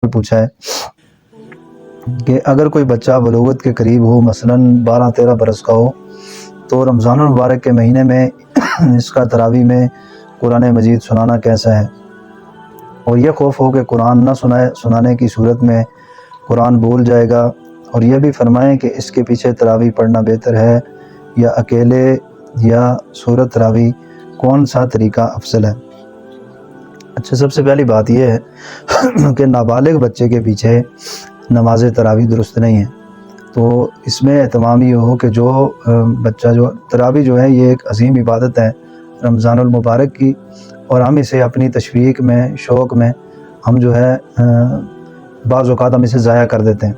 پوچھا ہے کہ اگر کوئی بچہ بلوغت کے قریب ہو، مثلاً 12-13 برس کا ہو، تو رمضان المبارک کے مہینے میں اس کا تراویح میں قرآن مجید سنانا کیسا ہے؟ اور یہ خوف ہو کہ قرآن نہ سنانے کی صورت میں قرآن بھول جائے گا، اور یہ بھی فرمائیں کہ اس کے پیچھے تراویح پڑھنا بہتر ہے یا اکیلے یا سورت تراویح، کون سا طریقہ افضل ہے؟ اچھا، سب سے پہلی بات یہ ہے کہ نابالغ بچے کے پیچھے نماز تراویح درست نہیں ہے، تو اس میں اہتمام یہ ہو کہ جو بچہ جو تراویح جو ہے یہ ایک عظیم عبادت ہے رمضان المبارک کی، اور ہم اسے اپنی تشویق میں، شوق میں ہم جو ہے بعض اوقات ہم اسے ضائع کر دیتے ہیں۔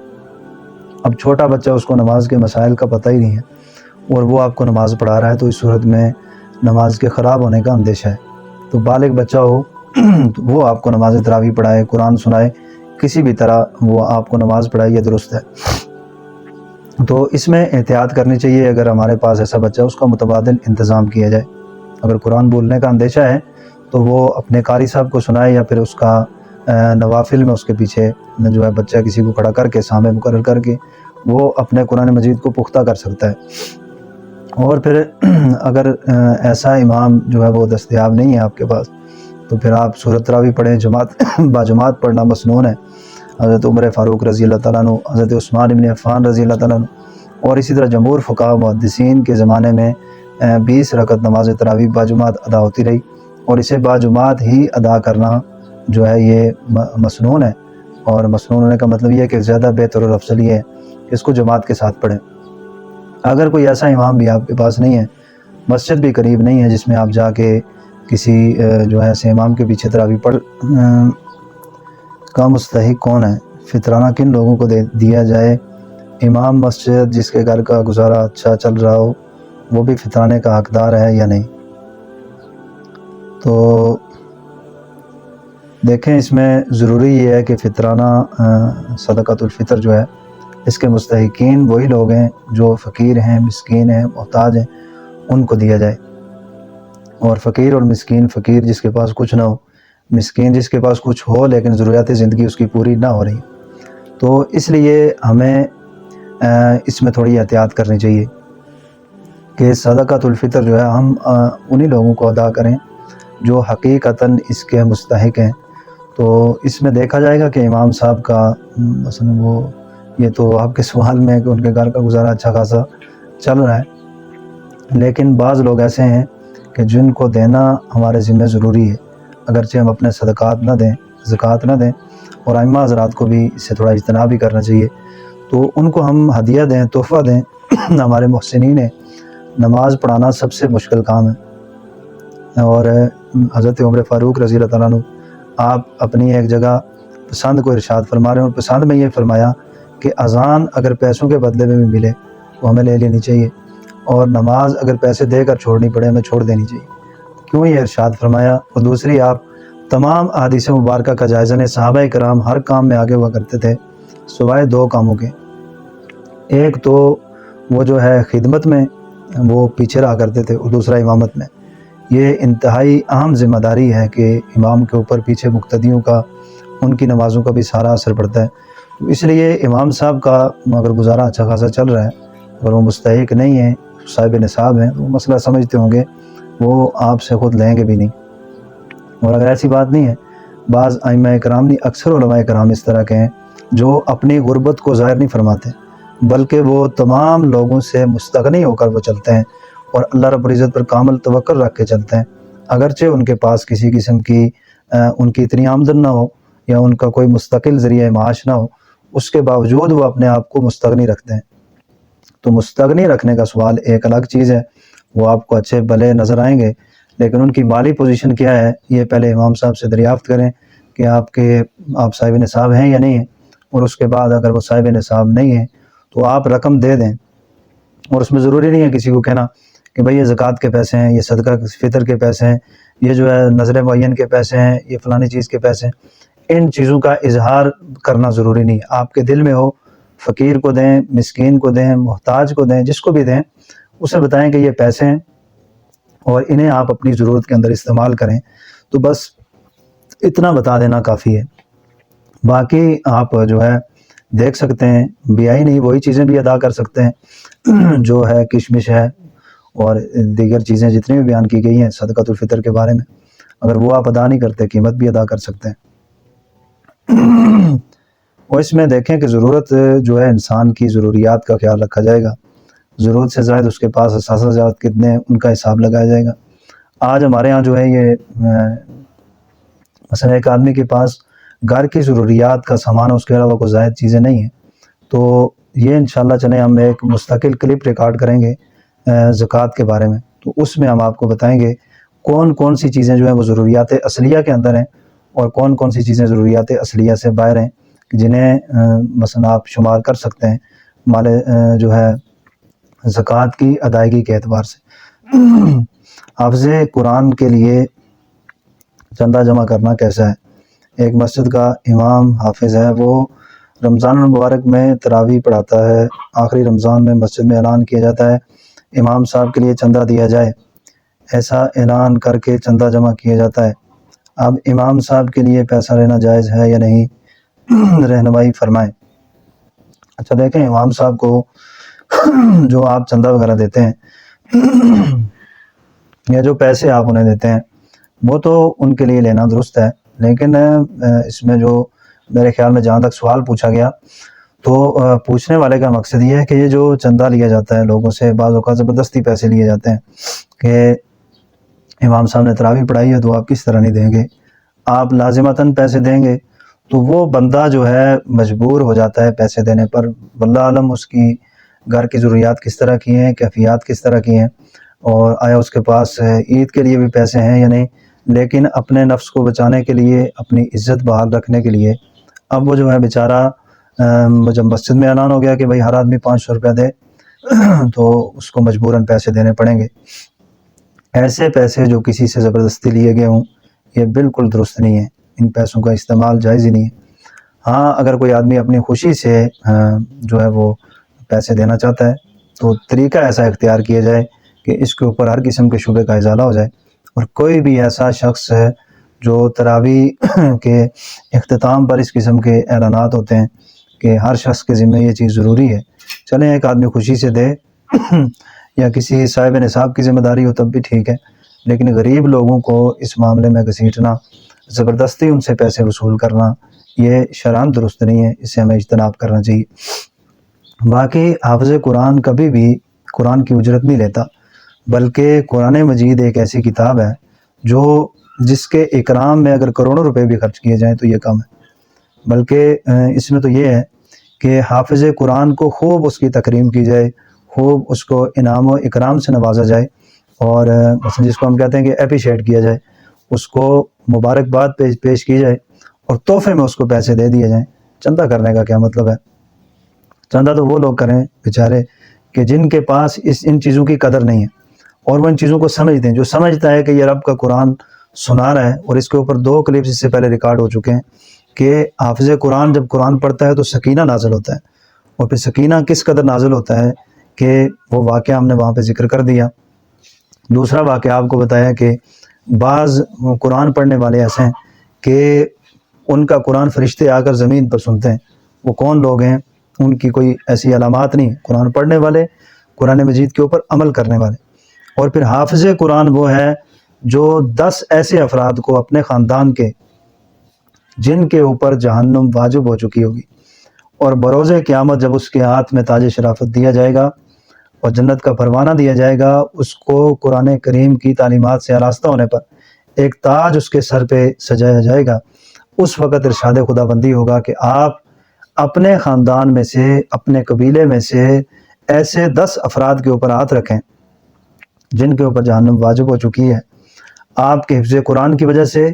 اب چھوٹا بچہ، اس کو نماز کے مسائل کا پتہ ہی نہیں ہے، اور وہ آپ کو نماز پڑھا رہا ہے، تو اس صورت میں نماز کے خراب ہونے کا اندیشہ ہے۔ تو بالغ بچہ ہو تو وہ آپ کو نماز تراویح پڑھائے، قرآن سنائے، کسی بھی طرح وہ آپ کو نماز پڑھائے، یہ درست ہے۔ تو اس میں احتیاط کرنی چاہیے، اگر ہمارے پاس ایسا بچہ ہے اس کا متبادل انتظام کیا جائے۔ اگر قرآن بولنے کا اندیشہ ہے تو وہ اپنے قاری صاحب کو سنائے، یا پھر اس کا نوافل میں اس کے پیچھے جو ہے بچہ کسی کو کھڑا کر کے سامنے مقرر کر کے وہ اپنے قرآن مجید کو پختہ کر سکتا ہے۔ اور پھر اگر ایسا امام جو ہے وہ دستیاب نہیں ہے آپ کے پاس، تو پھر آپ سورت تراویح پڑھیں، باجماعت پڑھنا مسنون ہے۔ حضرت عمر فاروق رضی اللہ تعالیٰ عنہ، حضرت عثمان بن عفان رضی اللہ تعالیٰ عنہ، اور اسی طرح جمہور فقہاء محدثین کے زمانے میں 20 رکعت نماز تراویح باجماعت ادا ہوتی رہی، اور اسے باجماعت ہی ادا کرنا جو ہے یہ مسنون ہے، اور مسنون ہونے کا مطلب یہ ہے کہ زیادہ بہتر اور افضل یہ ہے کہ اس کو جماعت کے ساتھ پڑھیں۔ اگر کوئی ایسا امام بھی آپ کے پاس نہیں ہے، مسجد بھی قریب نہیں ہے جس میں آپ جا کے کسی جو ہے ایسے امام کے پیچھے تراویح پڑھ کا مستحق کون ہے؟ فطرانہ کن لوگوں کو دیا جائے؟ امام مسجد جس کے گھر کا گزارا اچھا چل رہا ہو، وہ بھی فطرانے کا حقدار ہے یا نہیں؟ تو دیکھیں، اس میں ضروری یہ ہے کہ فطرانہ صدقۃ الفطر جو ہے اس کے مستحقین وہی لوگ ہیں جو فقیر ہیں، مسکین ہیں، محتاج ہیں، ان کو دیا جائے۔ اور فقیر اور مسکین، فقیر جس کے پاس کچھ نہ ہو، مسکین جس کے پاس کچھ ہو لیکن ضروریات زندگی اس کی پوری نہ ہو رہی، تو اس لیے ہمیں اس میں تھوڑی احتیاط کرنی چاہیے کہ صدقۃ الفطر جو ہے ہم انہی لوگوں کو ادا کریں جو حقیقتاً اس کے مستحق ہیں۔ تو اس میں دیکھا جائے گا کہ امام صاحب کا مثلا وہ، یہ تو آپ کے سوال میں ہے کہ ان کے گھر کا گزارا اچھا خاصا چل رہا ہے، لیکن بعض لوگ ایسے ہیں کہ جن کو دینا ہمارے ذمہ ضروری ہے، اگرچہ ہم اپنے صدقات نہ دیں، زکوٰۃ نہ دیں، اور ائمہ حضرات کو بھی اس سے تھوڑا اجتناب بھی کرنا چاہیے، تو ان کو ہم ہدیہ دیں، تحفہ دیں۔ ہمارے محسنین ہیں، نماز پڑھانا سب سے مشکل کام ہے، اور حضرت عمر فاروق رضی اللہ تعالیٰ عنہ آپ اپنی ایک جگہ پسند کو ارشاد فرما رہے ہیں، اور پسند میں یہ فرمایا کہ اذان اگر پیسوں کے بدلے میں بھی ملے تو ہمیں لے لینی چاہیے، اور نماز اگر پیسے دے کر چھوڑنی پڑے ہمیں چھوڑ دینی چاہیے۔ کیوں یہ ارشاد فرمایا؟ اور دوسری، آپ تمام احادیث مبارکہ کا جائزہ لیں، صحابہ کرام ہر کام میں آگے ہوا کرتے تھے سوائے 2 کاموں کے۔ ایک تو وہ جو ہے خدمت میں وہ پیچھے رہا کرتے تھے، اور دوسرا امامت میں۔ یہ انتہائی اہم ذمہ داری ہے کہ امام کے اوپر پیچھے مقتدیوں کا، ان کی نمازوں کا بھی سارا اثر پڑتا ہے۔ تو اس لیے امام صاحب کا اگر گزارا اچھا خاصا چل رہا ہے اور وہ مستحق نہیں ہیں، صاحب نصاب ہیں، تو وہ مسئلہ سمجھتے ہوں گے، وہ آپ سے خود لیں گے بھی نہیں۔ اور اگر ایسی بات نہیں ہے، بعض ائمہ کرام نہیں، اکثر علماء کرام اس طرح کے ہیں جو اپنی غربت کو ظاہر نہیں فرماتے، بلکہ وہ تمام لوگوں سے مستغنی ہو کر وہ چلتے ہیں، اور اللہ رب العزت پر کامل توکل رکھ کے چلتے ہیں، اگرچہ ان کے پاس کسی قسم کی ان کی اتنی آمدن نہ ہو، یا ان کا کوئی مستقل ذریعہ معاش نہ ہو، اس کے باوجود وہ اپنے آپ کو مستغنی رکھتے ہیں۔ تو مستغنی رکھنے کا سوال ایک الگ چیز ہے، وہ آپ کو اچھے بھلے نظر آئیں گے، لیکن ان کی مالی پوزیشن کیا ہے یہ پہلے امام صاحب سے دریافت کریں کہ آپ صاحب نصاب ہیں یا نہیں ہیں، اور اس کے بعد اگر وہ صاحب نصاب نہیں ہیں تو آپ رقم دے دیں۔ اور اس میں ضروری نہیں ہے کسی کو کہنا کہ بھئی یہ زکوٰۃ کے پیسے ہیں، یہ صدقہ فطر کے پیسے ہیں، یہ جو ہے نظر معین کے پیسے ہیں، یہ فلانی چیز کے پیسے ہیں۔ ان چیزوں کا اظہار کرنا ضروری نہیں ہے، آپ کے دل میں ہو، فقیر کو دیں، مسکین کو دیں، محتاج کو دیں، جس کو بھی دیں، اسے بتائیں کہ یہ پیسے ہیں اور انہیں آپ اپنی ضرورت کے اندر استعمال کریں، تو بس اتنا بتا دینا کافی ہے۔ باقی آپ جو ہے دیکھ سکتے ہیں بیائی نہیں وہی چیزیں بھی ادا کر سکتے ہیں جو ہے کشمش ہے اور دیگر چیزیں جتنی بھی بیان کی گئی ہیں صدقۃ الفطر کے بارے میں، اگر وہ آپ ادا نہیں کرتے قیمت بھی ادا کر سکتے ہیں۔ اور اس میں دیکھیں کہ ضرورت جو ہے انسان کی ضروریات کا خیال رکھا جائے گا، ضرورت سے زائد اس کے پاس اثاثہ جات کتنے ہیں ان کا حساب لگایا جائے گا۔ آج ہمارے ہاں جو ہے یہ مثلا ایک آدمی کے پاس گھر کی ضروریات کا سامان ہے، اس کے علاوہ کوئی زائد چیزیں نہیں ہیں، تو یہ انشاءاللہ چلیں ہم ایک مستقل کلپ ریکارڈ کریں گے زکوٰۃ کے بارے میں، تو اس میں ہم آپ کو بتائیں گے کون کون سی چیزیں جو ہیں وہ ضروریات اصلیہ کے اندر ہیں اور کون کون سی چیزیں ضروریات اصلیہ سے باہر ہیں جنہیں مثلا آپ شمار کر سکتے ہیں مال جو ہے زکوٰۃ کی ادائیگی کے اعتبار سے۔ حافظ قرآن کے لیے چندہ جمع کرنا کیسا ہے؟ ایک مسجد کا امام حافظ ہے، وہ رمضان المبارک میں تراویح پڑھاتا ہے، آخری رمضان میں مسجد میں اعلان کیا جاتا ہے امام صاحب کے لیے چندہ دیا جائے، ایسا اعلان کر کے چندہ جمع کیا جاتا ہے۔ اب امام صاحب کے لیے پیسہ لینا جائز ہے یا نہیں، رہنمائی فرمائیں۔ اچھا دیکھیں، امام صاحب کو جو آپ چندہ وغیرہ دیتے ہیں یا جو پیسے آپ انہیں دیتے ہیں وہ تو ان کے لیے لینا درست ہے، لیکن اس میں جو میرے خیال میں جہاں تک سوال پوچھا گیا تو پوچھنے والے کا مقصد یہ ہے کہ یہ جو چندہ لیا جاتا ہے لوگوں سے، بعض اوقات زبردستی پیسے لیے جاتے ہیں کہ امام صاحب نے تراویح پڑھائی ہے تو آپ کس طرح نہیں دیں گے، آپ لازمتاً پیسے دیں گے، تو وہ بندہ جو ہے مجبور ہو جاتا ہے پیسے دینے پر۔ واللہ عالم اس کی گھر کی ضروریات کس طرح کی ہیں، کیفیات کس طرح کی ہیں، اور آیا اس کے پاس عید کے لیے بھی پیسے ہیں یا نہیں، لیکن اپنے نفس کو بچانے کے لیے، اپنی عزت بحال رکھنے کے لیے اب وہ جو ہے بیچارہ جب مسجد میں اعلان ہو گیا کہ بھائی ہر آدمی 500 روپیہ دے تو اس کو مجبوراً پیسے دینے پڑیں گے۔ ایسے پیسے جو کسی سے زبردستی لیے گئے ہوں یہ بالکل درست نہیں ہے، ان پیسوں کا استعمال جائز ہی نہیں ہے۔ ہاں اگر کوئی آدمی اپنی خوشی سے جو ہے وہ پیسے دینا چاہتا ہے تو طریقہ ایسا اختیار کیا جائے کہ اس کے اوپر ہر قسم کے شبہ کا ازالہ ہو جائے، اور کوئی بھی ایسا شخص ہے جو تراویح کے اختتام پر اس قسم کے اعلانات ہوتے ہیں کہ ہر شخص کے ذمہ یہ چیز ضروری ہے، چلیں ایک آدمی خوشی سے دے یا کسی صاحب نصاب کی ذمہ داری ہو تب بھی ٹھیک ہے، لیکن غریب لوگوں کو اس معاملے میں گھسیٹنا، زبردستی ان سے پیسے وصول کرنا یہ شرعاً درست نہیں ہے، اس سے ہمیں اجتناب کرنا چاہیے۔ باقی حافظ قرآن کبھی بھی قرآن کی اجرت نہیں لیتا، بلکہ قرآن مجید ایک ایسی کتاب ہے جو جس کے اکرام میں اگر کروڑوں روپے بھی خرچ کیے جائیں تو یہ کم ہے، بلکہ اس میں تو یہ ہے کہ حافظ قرآن کو خوب اس کی تکریم کی جائے، خوب اس کو انعام و اکرام سے نوازا جائے، اور مثلا جس کو ہم کہتے ہیں کہ اپریشیٹ کیا جائے، اس کو مبارکباد پیش کی جائے اور تحفے میں اس کو پیسے دے دیے جائیں۔ چندہ کرنے کا کیا مطلب ہے؟ چندہ تو وہ لوگ کریں بیچارے کہ جن کے پاس ان چیزوں کی قدر نہیں ہے اور وہ ان چیزوں کو سمجھتے ہیں، جو سمجھتا ہے کہ یہ رب کا قرآن سنا رہا ہے، اور اس کے اوپر 2 کلپس اس سے پہلے ریکارڈ ہو چکے ہیں کہ حافظ قرآن جب قرآن پڑھتا ہے تو سکینہ نازل ہوتا ہے، اور پھر سکینہ کس قدر نازل ہوتا ہے کہ وہ واقعہ ہم نے وہاں پہ ذکر کر دیا۔ دوسرا واقعہ آپ کو بتایا کہ بعض قرآن پڑھنے والے ایسے ہیں کہ ان کا قرآن فرشتے آ کر زمین پر سنتے ہیں، وہ کون لوگ ہیں؟ ان کی کوئی ایسی علامات نہیں، قرآن پڑھنے والے، قرآن مجید کے اوپر عمل کرنے والے۔ اور پھر حافظ قرآن وہ ہے جو 10 ایسے افراد کو اپنے خاندان کے جن کے اوپر جہنم واجب ہو چکی ہوگی، اور بروز قیامت جب اس کے ہاتھ میں تاج شرافت دیا جائے گا اور جنت کا پروانہ دیا جائے گا، اس کو قرآن کریم کی تعلیمات سے آراستہ ہونے پر ایک تاج اس کے سر پہ سجایا جائے گا۔ اس وقت ارشاد خدا بندی ہوگا کہ آپ اپنے خاندان میں سے، اپنے قبیلے میں سے ایسے 10 افراد کے اوپر ہاتھ رکھیں جن کے اوپر جہنم واجب ہو چکی ہے، آپ کے حفظ قرآن کی وجہ سے،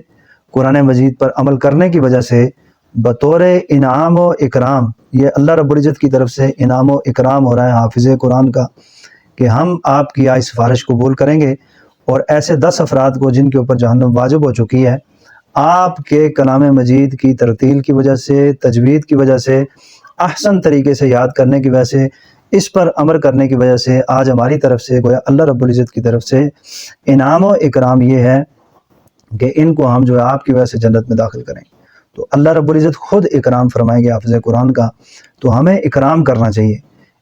قرآن مجید پر عمل کرنے کی وجہ سے، بطور انعام و اکرام، یہ اللہ رب العزت کی طرف سے انعام و اکرام ہو رہا ہے حافظ قرآن کا کہ ہم آپ کی آئی سفارش قبول کریں گے، اور ایسے 10 افراد کو جن کے اوپر جہنم واجب ہو چکی ہے، آپ کے کلام مجید کی ترتیل کی وجہ سے، تجوید کی وجہ سے، احسن طریقے سے یاد کرنے کی وجہ سے، اس پر عمل کرنے کی وجہ سے آج ہماری طرف سے گویا اللہ رب العزت کی طرف سے انعام و اکرام یہ ہے کہ ان کو ہم جو ہے آپ کی وجہ سے جنت میں داخل کریں۔ تو اللہ رب العزت خود اکرام فرمائیں گے حافظ قرآن کا، تو ہمیں اکرام کرنا چاہیے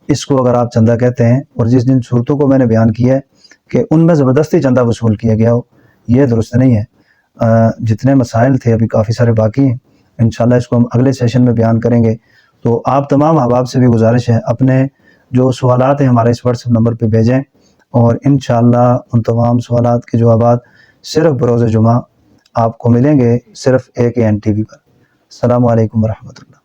اس کو۔ اگر آپ چندہ کہتے ہیں اور جس جن صورتوں کو میں نے بیان کیا ہے کہ ان میں زبردستی چندہ وصول کیا گیا ہو، یہ درست نہیں ہے۔ جتنے مسائل تھے ابھی کافی سارے باقی ہیں، انشاءاللہ اس کو ہم اگلے سیشن میں بیان کریں گے۔ تو آپ تمام احباب سے بھی گزارش ہے اپنے جو سوالات ہیں ہمارے اس واٹس ایپ نمبر پہ بھیجیں، اور انشاءاللہ ان تمام سوالات کے جوابات صرف بروز جمعہ آپ کو ملیں گے، صرف AKN TV پر۔ السلام علیکم ورحمۃ اللہ۔